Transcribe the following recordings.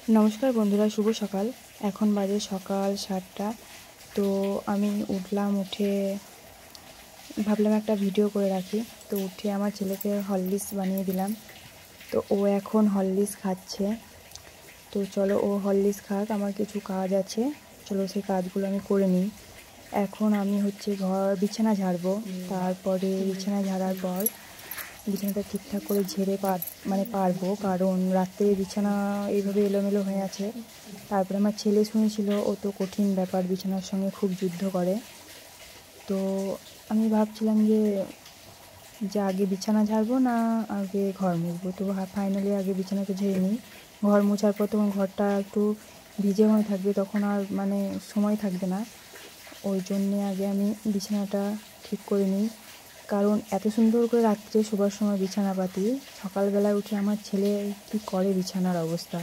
नमस्कार बंधुरा शुभ सकाल। এখন বাজে সকাল 7টা। তো আমি উঠলাম, উঠে ভাবলাম একটা ভিডিও করে রাখি। তো উঠে আমার ছেলেকে হরলিক্স বানিয়ে দিলাম। তো ও এখন হরলিক্স খাচ্ছে। তো চলো ও হরলিক্স খাক, আমার কিছু কাজ আছে, চলো সেই কাজগুলো আমি করে নিই। এখন আমি বিছানা ঝাড়বো। তারপরে বিছানা ঝাড়ার পর বিছানাটা ঠিকঠাক করে ঝেড়ে পারবো, কারণ রাত্রে বিছানা এইভাবে এলোমেলো হয়ে আছে। তারপরে আমার ছেলে শুনেছিল, ও তো কঠিন ব্যাপার, বিছানার সঙ্গে খুব যুদ্ধ করে। তো আমি ভাবছিলাম যে আগে বিছানা ঝাড়বো না আগে ঘর মুছবো। তো ফাইনালি আগে বিছানাটা ঝেড়ে নিই। ঘর মোছার পর তখন ঘরটা একটু ভিজে হয়ে থাকবে, তখন আর সময় থাকবে না। ওই জন্যে আগে আমি বিছানাটা ঠিক করে নিই, কারণ এত সুন্দর করে রাত্রে শোবার সময় বিছানা পাতি, সকালবেলায় উঠে আমার ছেলে কী করে বিছানার অবস্থা।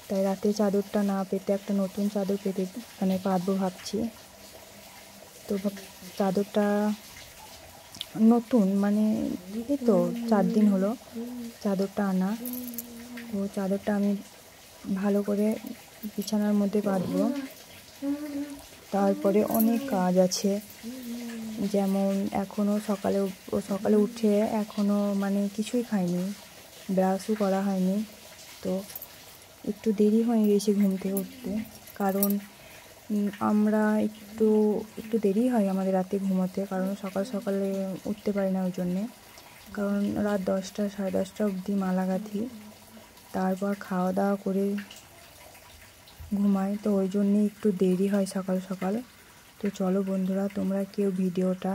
তাই রাতে চাদরটা না পেতে একটা নতুন চাদর পেতে পাতবো ভাবছি। তো চাদরটা নতুন এই তো 4 দিন হলো চাদরটা আনা। তো চাদরটা আমি ভালো করে বিছানার মধ্যে পাতবো। তারপরে অনেক কাজ আছে, যেমন সকালে উঠে এখনও কিছুই খাইনি, ব্রাশও করা হয়নি। তো একটু দেরি হয়ে গেছে ঘুম থেকে উঠতে, কারণ আমরা একটু দেরি হয় আমাদের রাতে ঘুমোতে, কারণ সকালে উঠতে পারি না ওই জন্যে। কারণ রাত 10টা সাড়ে 10টা অবধি মালা গাঁথি, তারপর খাওয়া দাওয়া করে ঘুমাই। তো ওই জন্যে একটু দেরি হয় সকাল। তো চলো বন্ধুরা, তোমরা কেউ ভিডিওটা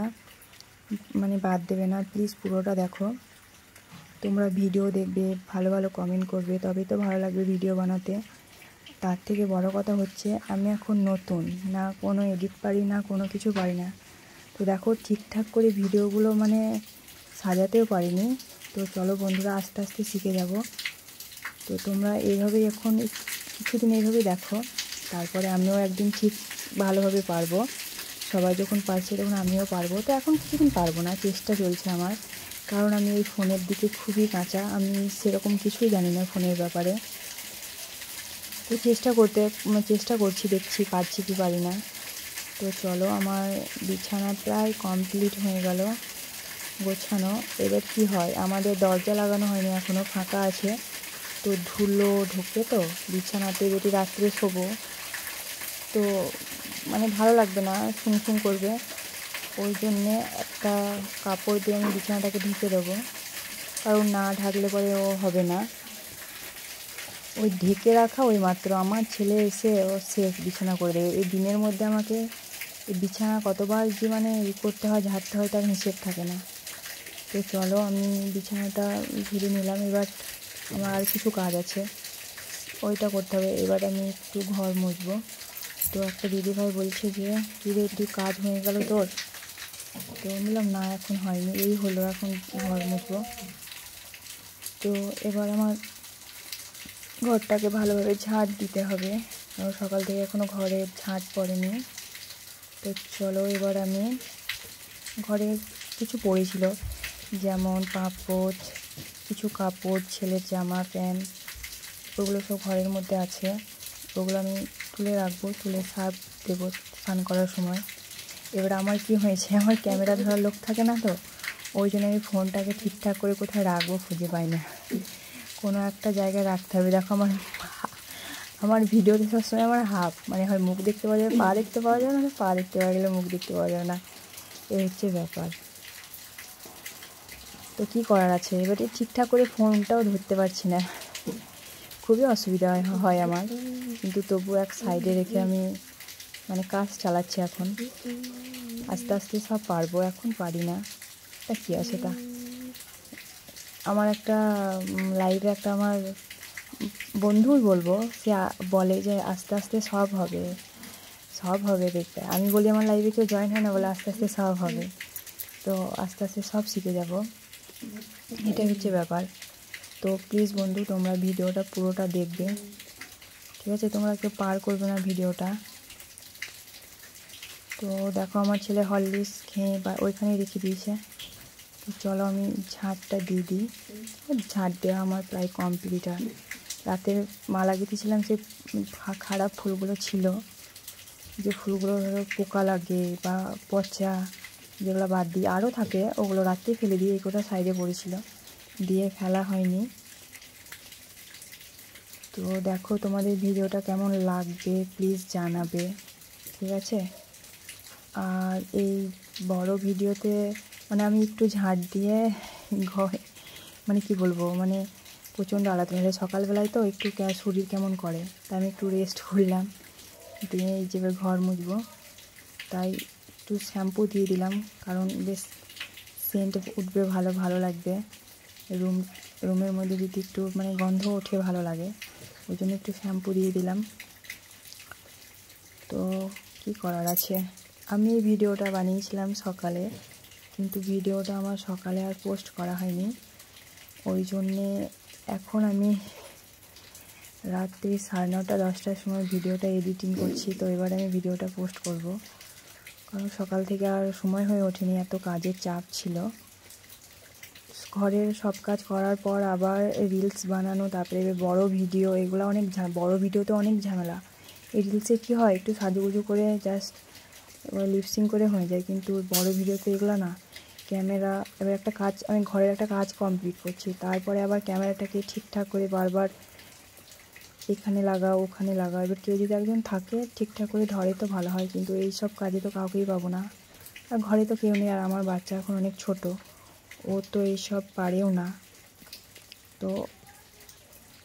বাদ দেবে না, প্লিজ পুরোটা দেখো। তোমরা ভিডিও দেখবে, ভালো ভালো কমেন্ট করবে, তবেই তো ভালো লাগবে ভিডিও বানাতে। তার থেকে বড় কথা হচ্ছে, আমি এখন নতুন, না কোনো এডিট পারি না, কোনো কিছু পারি না। তো দেখো ঠিকঠাক করে ভিডিওগুলো সাজাতেও পারিনি। তো চলো বন্ধুরা, আস্তে আস্তে শিখে যাব। তো তোমরা এইভাবেই এখন কিছুদিন এইভাবেই দেখো, তারপরে আমিও একদিন ঠিক ভালোভাবে পারবো। সবাই যখন পারছে তখন আমিও পারবো। তো এখন কিছুদিন পারবো না, চেষ্টা চলছে আমার, কারণ আমি এই ফোনের দিকে খুবই কাঁচা, আমি সেরকম কিছুই জানি না ফোনের ব্যাপারে। তো চেষ্টা করছি, দেখছি পারছি কি পারি না। তো চলো, আমার বিছানা প্রায় কমপ্লিট হয়ে গেল গোছানো। এবার কি হয়, আমাদের দরজা লাগানো হয়নি এখনও, ফাঁকা আছে। তো ধুলো ঢোকে, তো বিছানাতে যদি রাত্রে শোবো তো ভালো লাগবে না, শুনশুন করবে। ওই জন্যে একটা কাপড় দিয়ে আমি বিছানাটাকে ঢেকে দেবো, কারণ না ঢাকলে পরে ও হবে না। ওই ঢেকে রাখা ওই মাত্র আমার ছেলে এসে ও শেষ বিছানা করে দেবে। এই দিনের মধ্যে আমাকে এই বিছানা কতবার যে করতে হয়, ঝাড়তে হয়, তার হিসেব থাকে না। তো চলো, আমি বিছানাটা ঝেড়ে নিলাম। এবার আমার আর কিছু কাজ আছে, ওইটা করতে হবে। এবার আমি একটু ঘর মুছবো। তো একটা দিদিভাই বলছে যে কিরে, তুই কাজ হয়ে গেল তোর? তো বললাম না, এখন হয়নি, এই হলো, এখন ঘর মুছবো। তো এবার আমার ঘরটাকে ভালোভাবে ঝাঁট দিতে হবে, সকাল থেকে এখনও ঘরের ঝাঁট পড়েনি। তো চলো, এবার আমি ঘরে কিছু পড়েছিল, যেমন পাপোছ, কিছু কাপড়, ছেলের জামা প্যান্ট, ওগুলো সব ঘরের মধ্যে আছে। ওগুলো আমি তুলে রাখবো, তুলে সার্ফ দেবো স্নান করার সময়। এবার আমার কি হয়েছে, আমার ক্যামেরা ধরার লোক থাকে না, তো ওই জন্য আমি ফোনটাকে ঠিকঠাক করে কোথায় রাখবো খুঁজে পাই না, কোনো একটা জায়গায় রাখতে হবে। দেখো আমার ভিডিওতে সবসময় আমার হাফ হয় মুখ দেখতে পাওয়া যাবে, পা দেখতে পাওয়া যাবে না, পা দেখতে পাওয়া গেলে মুখ দেখতে পাওয়া যাবে না, এই হচ্ছে ব্যাপার। তো কী করার আছে, এবারে ঠিকঠাক করে ফোনটাও ধরতে পারছি না, খুবই অসুবিধা হয় আমার। কিন্তু তবু এক সাইডে রেখে আমি কাজ চালাচ্ছি। এখন আস্তে আস্তে সব পারবো, এখন পারি না, তা কী আছে। তা আমার একটা লাইভে একটা আমার বন্ধুই বলবো, সে বলে যে আস্তে আস্তে সব হবে দেখবে। আমি বলি আমার লাইভে কেউ জয়েন হয় না, বলে আস্তে আস্তে সব হবে। তো আস্তে আস্তে সব শিখে যাব, এটাই হচ্ছে ব্যাপার। তো প্লিজ বন্ধু, তোমরা ভিডিওটা পুরোটা দেখবে, ঠিক আছে? তোমরা কেউ পার করবে না ভিডিওটা। তো দেখো, আমার ছেলে হরলিক্স খেয়ে ওইখানেই রেখে দিয়েছে। তো চলো আমি ঝাঁটটা দিয়ে দিই। ঝাঁট দেওয়া আমার প্রায় কমপ্লিট। আর রাতে মালা গেঁথেছিলাম, সে খারাপ ফুলগুলো ছিল, যে ফুলগুলো ধরো পোকা লাগে বা পচা, যেগুলো বাদ দিয়ে আরও থাকে ওগুলো রাত্রেই ফেলে দিয়ে এই কোটা সাইডে পড়েছিল, দিয়ে ফেলা হয়নি। তো দেখো তোমাদের ভিডিওটা কেমন লাগবে প্লিজ জানাবে, ঠিক আছে। আর এই বড় ভিডিওতে মানে আমি একটু ঝাঁট দিয়ে ঘর মানে কি বলবো, মানে প্রচণ্ড আলাদা মানে সকালবেলায় তো একটু শরীর কেমন করে, তাই আমি একটু রেস্ট করলাম, দিয়ে এই যে ঘর মুছবো, তাই একটু শ্যাম্পু দিয়ে দিলাম, কারণ বেশ সেন্ট উঠবে, ভালো ভালো লাগবে রুমের মধ্যে যদি একটু মানে গন্ধ ওঠে ভালো লাগে, ওই জন্য একটু শ্যাম্পু দিয়ে দিলাম। তো কি করার আছে, আমি এই ভিডিওটা বানিয়েছিলাম সকালে, কিন্তু ভিডিওটা আমার সকালে আর পোস্ট করা হয়নি, ওই জন্যে এখন আমি রাত্রি 9:30 10টার সময় ভিডিওটা এডিটিং করছি। তো এবার আমি ভিডিওটা পোস্ট করব, কারণ সকাল থেকে আর সময় হয়ে ওঠেনি, এত কাজের চাপ ছিল। ঘরের সব কাজ করার পর আবার রিলস বানানো, তারপরে বড় ভিডিও, এগুলো অনেক বড় ভিডিওতে অনেক ঝামেলা। এই রিলসে কী হয়, একটু সাজুগুজু করে জাস্ট লিপসিং করে হয়ে যায়, কিন্তু বড় ভিডিওতে এগুলো না, ক্যামেরা, এবার একটা কাজ, আমি ঘরের একটা কাজ কমপ্লিট করছি, তারপরে আবার ক্যামেরাটাকে ঠিকঠাক করে বারবার এখানে লাগাও ওখানে লাগাও, এবার কেউ যদি একজন থাকে ঠিকঠাক করে ধরে তো ভালো হয়, কিন্তু এই সব কাজে তো কাউকেই পাবো না, আর ঘরে তো কেউ নেই, আর আমার বাচ্চা এখন অনেক ছোট, ও তো এইসব পারেও না। তো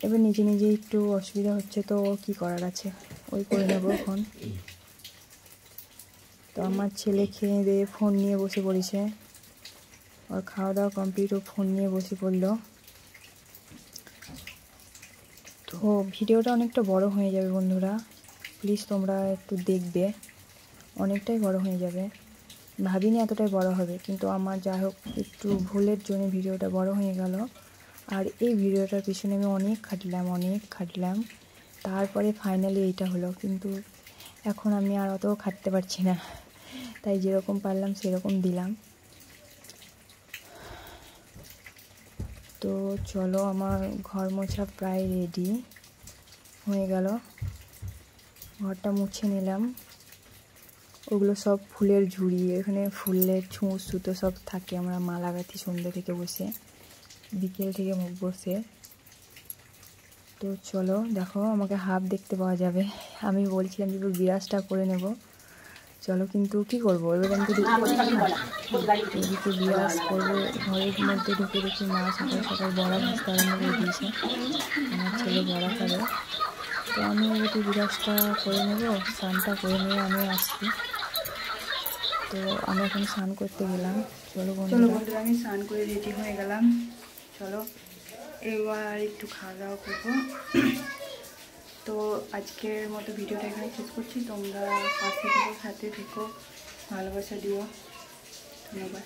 এবার নিজে নিজে একটু অসুবিধা হচ্ছে, তো কী করার আছে, ওই করে নেবো এখন। তো আমার ছেলে খেয়ে দিয়ে ফোন নিয়ে বসে পড়েছে, আর খাওয়া দাওয়া কমপ্লিট, ও ফোন নিয়ে বসে পড়লো। তো ভিডিওটা অনেকটা বড় হয়ে যাবে বন্ধুরা, প্লিজ তোমরা একটু দেখবে, অনেকটাই বড় হয়ে যাবে, ভাবিনি এতটাই বড় হবে, কিন্তু আমার যাই হোক একটু ভুলের জন্য ভিডিওটা বড় হয়ে গেল। আর এই ভিডিওটার পিছনে আমি অনেক খাটলাম, তারপরে ফাইনালি এইটা হলো, কিন্তু এখন আমি আর অত খাটতে পারছি না, তাই যেরকম পারলাম সেরকম দিলাম। তো চলো, আমার ঘর মোছা প্রায় রেডি হয়ে গেল, ঘরটা মুছে নিলাম। ওগুলো সব ফুলের ঝুড়ি, এখানে ফুলের ছুঁচ সুতো সব থাকে, আমরা মালা গাঁথি সন্ধ্যে থেকে বসে, বিকেল থেকে বসে। তো চলো দেখো, আমাকে হাফ দেখতে পাওয়া যাবে, আমি বলছিলাম যে বিরাজটা করে নেব, চলো, কিন্তু কি করবো, এবার আমি তো দেখতে পাচ্ছি না, এদিকে বিরাজ করবো, ঘরের মধ্যে ঢুকে দেখি মা সকাল সকাল বড়া ভাজতে আরম্ভ করে দিয়েছে, আমার ছেলে বড়া খাবে। তো আমি একটু বিরাজটা করে নেব, স্নানটা করে নিয়ে আমি আসছি। তো আমি এখন স্নান করতে গেলাম, চলো বন্ধুরা আমি স্নান করে রেডি হয়ে গেলাম, চলো এবার একটু খাওয়া দাওয়া করবো। তো আজকের মতো ভিডিওটা এখানে শেষ করছি, তোমরা পাশে থেকো, সাথে থেকো, ভালোবাসা দিও, ধন্যবাদ।